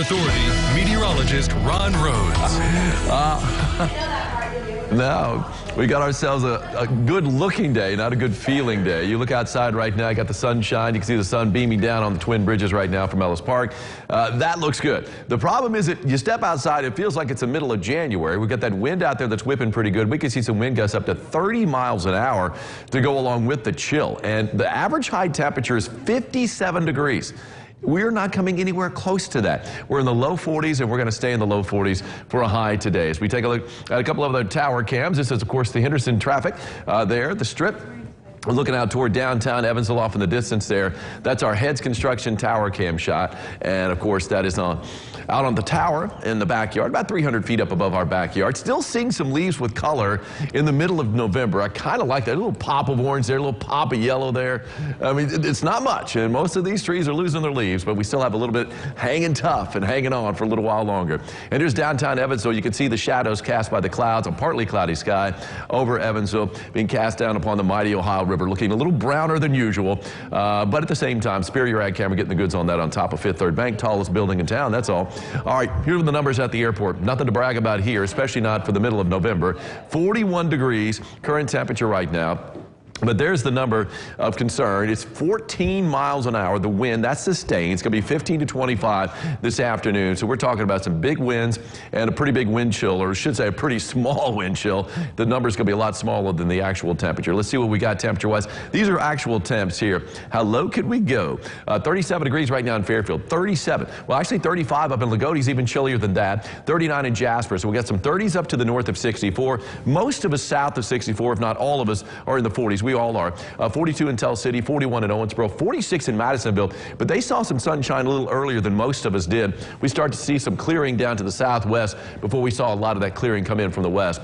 Authority meteorologist Ron Rhodes. No, we got ourselves a good-looking day, not a good-feeling day. You look outside right now, you got the sunshine. You can see the sun beaming down on the Twin Bridges right now from Ellis Park. That looks good. The problem is that you step outside, it feels like it's the middle of January. We've got that wind out there that's whipping pretty good. We can see some wind gusts up to 30 miles an hour to go along with the chill. And the average high temperature is 57 degrees. We're not coming anywhere close to that. We're in the low 40s, and we're going to stay in the low 40s for a high today. As we take a look at a couple of other tower cams, this is, of course, the Henderson traffic there, the Strip. We're looking out toward downtown Evansville off in the distance there. That's our Heads Construction tower cam shot. And, of course, that is out on the tower in the backyard, about 300 feet up above our backyard. Still seeing some leaves with color in the middle of November. I kind of like that. A little pop of orange there, a little pop of yellow there. I mean, it's not much. And most of these trees are losing their leaves, but we still have a little bit hanging tough and hanging on for a little while longer. And here's downtown Evansville. You can see the shadows cast by the clouds, a partly cloudy sky over Evansville being cast down upon the mighty Ohio River, looking a little browner than usual, but at the same time, Superior Ag Camera getting the goods on that on top of Fifth Third Bank, tallest building in town, that's all. All right, here are the numbers at the airport. Nothing to brag about here, especially not for the middle of November. 41 degrees, current temperature right now. But there's the number of concern. It's 14 miles an hour, the wind. That's sustained. It's going to be 15 to 25 this afternoon. So we're talking about some big winds and a pretty big wind chill, or I should say a pretty small wind chill. The number's going to be a lot smaller than the actual temperature. Let's see what we got temperature-wise. These are actual temps here. How low could we go? 37 degrees right now in Fairfield. 37. Well, actually 35 up in Lagode's, even chillier than that. 39 in Jasper. So we got some 30s up to the north of 64. Most of us south of 64, if not all of us, are in the 40s. We all are. 42 in Tell City, 41 in Owensboro, 46 in Madisonville, but they saw some sunshine a little earlier than most of us did. We started to see some clearing down to the southwest before we saw a lot of that clearing come in from the west.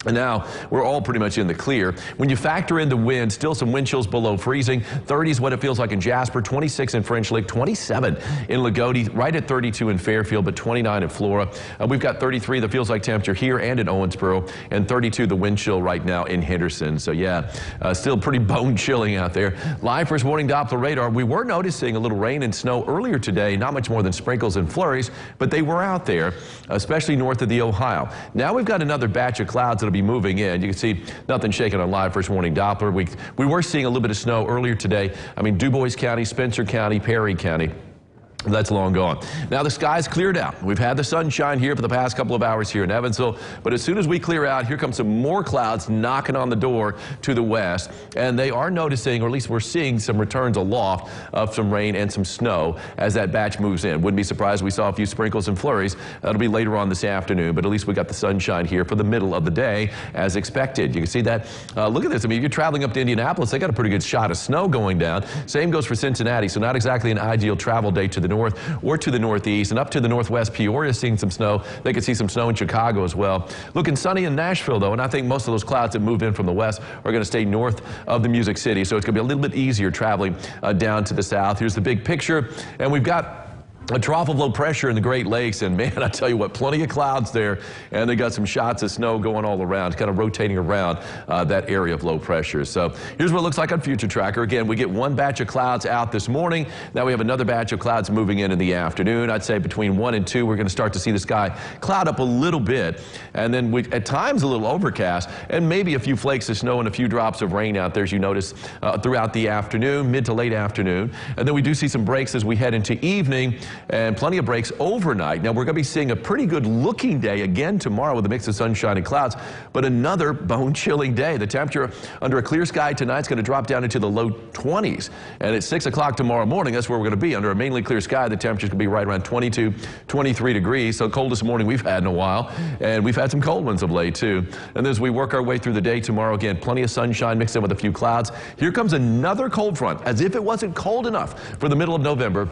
And now we're all pretty much in the clear. When you factor in the wind, still some wind chills below freezing. 30 is what it feels like in Jasper, 26 in French Lick, 27 in Lagode, right at 32 in Fairfield, but 29 in Flora. We've got 33 that feels like temperature here and in Owensboro, and 32 the wind chill right now in Henderson. So yeah, still pretty bone chilling out there. Live first morning Doppler radar. We were noticing a little rain and snow earlier today, not much more than sprinkles and flurries, but they were out there, especially north of the Ohio. Now we've got another batch of clouds that'll be moving in. You can see nothing shaking on live first morning Doppler. We were seeing a little bit of snow earlier today. I mean, Dubois County, Spencer County, Perry County. That's long gone. Now the sky's cleared out. We've had the sunshine here for the past couple of hours here in Evansville, but as soon as we clear out, here comes some more clouds knocking on the door to the west, and they are noticing, or at least we're seeing, some returns aloft of some rain and some snow as that batch moves in. Wouldn't be surprised if we saw a few sprinkles and flurries. That'll be later on this afternoon, but at least we got the sunshine here for the middle of the day as expected. You can see that. Look at this. I mean, if you're traveling up to Indianapolis, they got a pretty good shot of snow going down. Same goes for Cincinnati, so not exactly an ideal travel day to the north or to the northeast, and up to the northwest. Peoria seeing some snow. They could see some snow in Chicago as well. Looking sunny in Nashville, though, and I think most of those clouds that moved in from the west are going to stay north of the Music City, so it's going to be a little bit easier traveling down to the south. Here's the big picture, and we've got a trough of low pressure in the Great Lakes, and man, I tell you what, plenty of clouds there, and they got some shots of snow going all around, kind of rotating around that area of low pressure. So here's what it looks like on Future Tracker. Again, we get one batch of clouds out this morning. Now we have another batch of clouds moving in the afternoon. I'd say between 1 and 2, we're going to start to see the sky cloud up a little bit, and then at times a little overcast, and maybe a few flakes of snow and a few drops of rain out there, as you notice throughout the afternoon, mid to late afternoon. And then we do see some breaks as we head into evening, and plenty of breaks overnight. Now we're going to be seeing a pretty good looking day again tomorrow with a mix of sunshine and clouds, but another bone chilling day. The temperature under a clear sky tonight is going to drop down into the low 20s, and at 6 o'clock tomorrow morning, that's where we're going to be. Under a mainly clear sky, the temperature is going to be right around 22, 23 degrees. So coldest morning we've had in a while, and we've had some cold ones of late too. And as we work our way through the day tomorrow, again, plenty of sunshine mixed in with a few clouds. Here comes another cold front, as if it wasn't cold enough for the middle of November.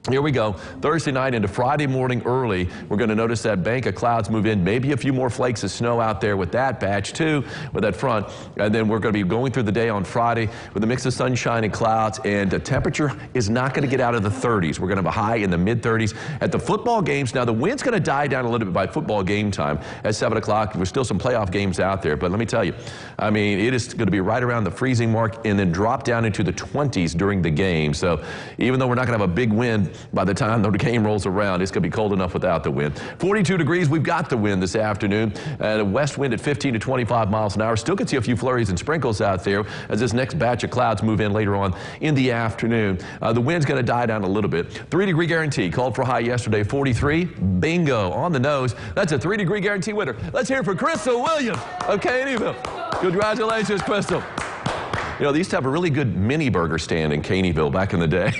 Here we go. Thursday night into Friday morning early, we're going to notice that bank of clouds move in. Maybe a few more flakes of snow out there with that batch too, with that front. And then we're going to be going through the day on Friday with a mix of sunshine and clouds, and the temperature is not going to get out of the 30s. We're going to have a high in the mid-30s. At the football games, now the wind's going to die down a little bit by football game time at 7 o'clock. There's still some playoff games out there, but let me tell you, I mean, it is going to be right around the freezing mark and then drop down into the 20s during the game. So even though we're not going to have a big wind by the time the game rolls around, it's going to be cold enough without the wind. 42 degrees, we've got the wind this afternoon. A west wind at 15 to 25 miles an hour. Still can see a few flurries and sprinkles out there as this next batch of clouds move in later on in the afternoon. The wind's going to die down a little bit. 3-degree guarantee. Called for a high yesterday, 43. Bingo, on the nose. That's a 3-degree guarantee winner. Let's hear it for Crystal Williams of Caneyville. Congratulations, Crystal. You know, they used to have a really good mini burger stand in Caneyville back in the day.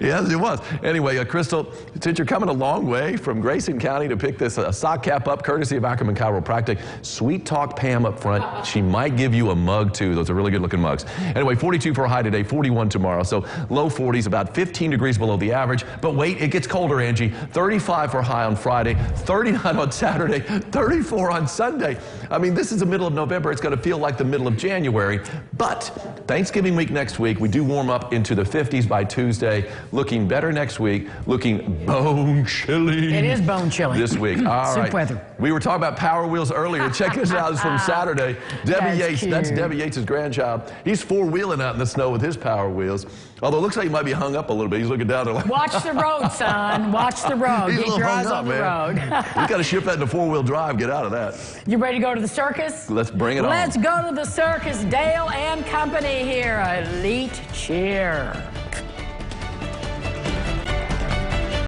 Yes, it was. Anyway, Crystal, since you're coming a long way from Grayson County to pick this sock cap up, courtesy of Ackerman Chiropractic, sweet talk Pam up front. She might give you a mug, too. Those are really good looking mugs. Anyway, 42 for a high today, 41 tomorrow. So low 40s, about 15 degrees below the average. But wait, it gets colder, Angie. 35 for a high on Friday, 39 on Saturday, 34 on Sunday. I mean, this is the middle of November. It's going to feel like the middle of January. But Thanksgiving week next week, we do warm up into the 50s by Tuesday. Looking better next week. Looking bone chilly. It is bone chilly. This week. All right. Weather. We were talking about Power Wheels earlier. Check this out. It's from Saturday. Debbie Yates. Cute. That's Debbie Yates' grandchild. He's four-wheeling out in the snow with his Power Wheels. Although it looks like he might be hung up a little bit. He's looking down there like... Watch the road, son. Watch the road. He's Keep your eyes up, on the road. You got to shift that into four-wheel drive. Get out of that. You ready to go to the circus? Let's bring it on. Let's go to the circus. Dale and Company here. Elite Cheer.